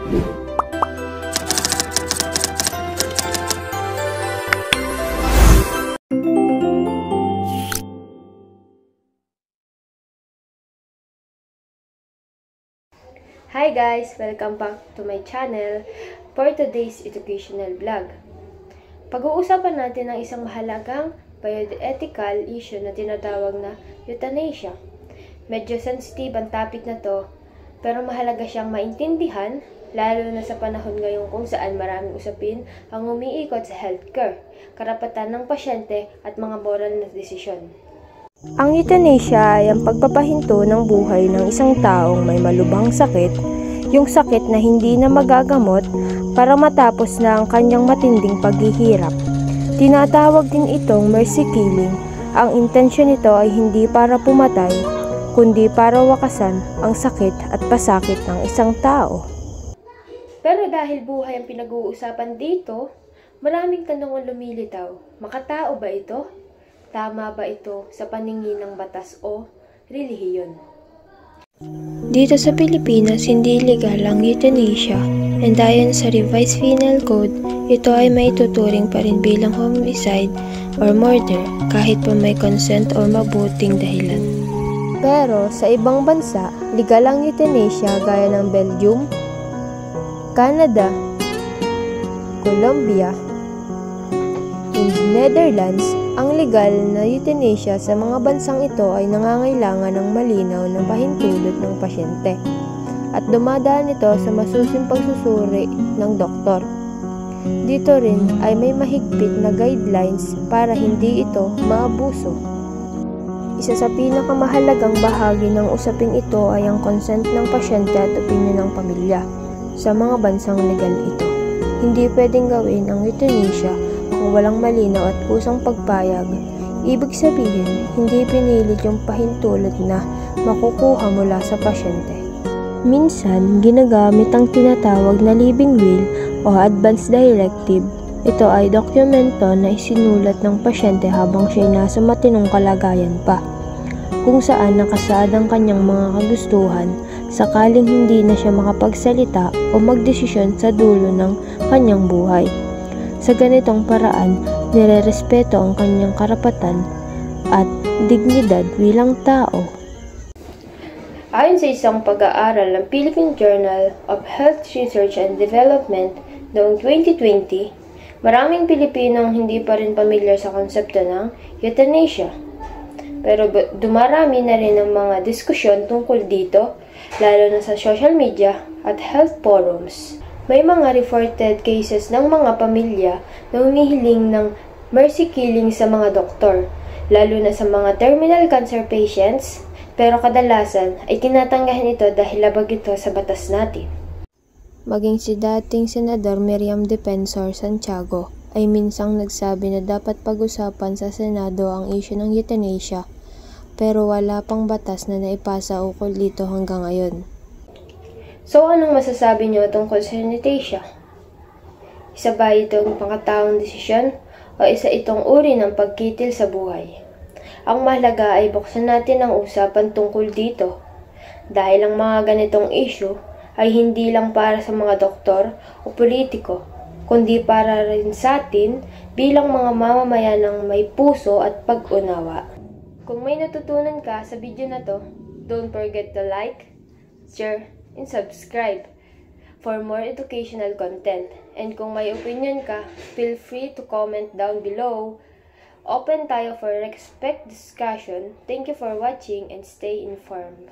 Hi guys! Welcome back to my channel for today's educational vlog. Pag-uusapan natin ang isang mahalagang bioethical issue na tinatawag na euthanasia. Medyo sensitive ang topic na to, pero mahalaga siyang maintindihan, lalo na sa panahon ngayon kung saan maraming usapin ang umiikot sa healthcare, karapatan ng pasyente at mga moral na desisyon. Ang euthanasia ay ang pagpapahinto ng buhay ng isang taong may malubhang sakit, yung sakit na hindi na magagamot para matapos na ang kanyang matinding paghihirap. Tinatawag din itong mercy killing. Ang intensyon nito ay hindi para pumatay, kundi para wakasan ang sakit at pasakit ng isang tao. Pero dahil buhay ang pinag-uusapan dito, maraming tanong ang lumilitaw. Makatao ba ito? Tama ba ito sa paningin ng batas o relihiyon? Dito sa Pilipinas, hindi legal ang euthanasia, and ayon sa Revised Penal Code, ito ay may tuturing pa rin bilang homicide or murder kahit pa may consent o mabuting dahilan. Pero sa ibang bansa, legal ang euthanasia gaya ng Belgium, Canada, Colombia, and Netherlands. Ang legal na euthanasia sa mga bansang ito ay nangangailangan ng malinaw na pahintulot ng pasyente at dumadaan ito sa masusing pagsusuri ng doktor. Dito rin ay may mahigpit na guidelines para hindi ito maabuso. Isa sa pinakamahalagang bahagi ng usaping ito ay ang consent ng pasyente at opinyon ng pamilya. Sa mga bansang legal ito, hindi pwedeng gawin ang euthanasia kung walang malinaw at pusong pagpayag. Ibig sabihin, hindi pinilit yung pahintulot na makukuha mula sa pasyente. Minsan, ginagamit ang tinatawag na living will o advance directive. Ito ay dokumento na isinulat ng pasyente habang siya nasa matinong kalagayan pa, kung saan nakasaad ang kanyang mga kagustuhan sakaling hindi na siya makapagsalita o magdesisyon sa dulo ng kanyang buhay. Sa ganitong paraan, nirerespeto ang kanyang karapatan at dignidad bilang tao. Ayon sa isang pag-aaral ng Philippine Journal of Health Research and Development noong 2020, maraming Pilipinong hindi pa rin pamilyar sa konsepto ng euthanasia. Pero dumarami na rin ang mga diskusyon tungkol dito, lalo na sa social media at health forums. May mga reported cases ng mga pamilya na humihiling ng mercy killing sa mga doktor, lalo na sa mga terminal cancer patients, pero kadalasan ay tinatanggahan ito dahil labag ito sa batas natin. Maging si dating Senador Miriam Defensor Santiago ay minsang nagsabi na dapat pag-usapan sa Senado ang issue ng euthanasia, pero wala pang batas na naipasa ukol dito hanggang ngayon. So, anong masasabi niyo tungkol sa euthanasia? Isa ba itong pangkataong desisyon o isa itong uri ng pagkitil sa buhay? Ang mahalaga ay buksan natin ang usapan tungkol dito dahil ang mga ganitong issue ay hindi lang para sa mga doktor o politiko, kundi para rin sa atin bilang mga mamamayan ng may puso at pag-unawa. Kung may natutunan ka sa video na to, don't forget to like, share, and subscribe for more educational content. And kung may opinion ka, feel free to comment down below. Open tayo for respect discussion. Thank you for watching and stay informed.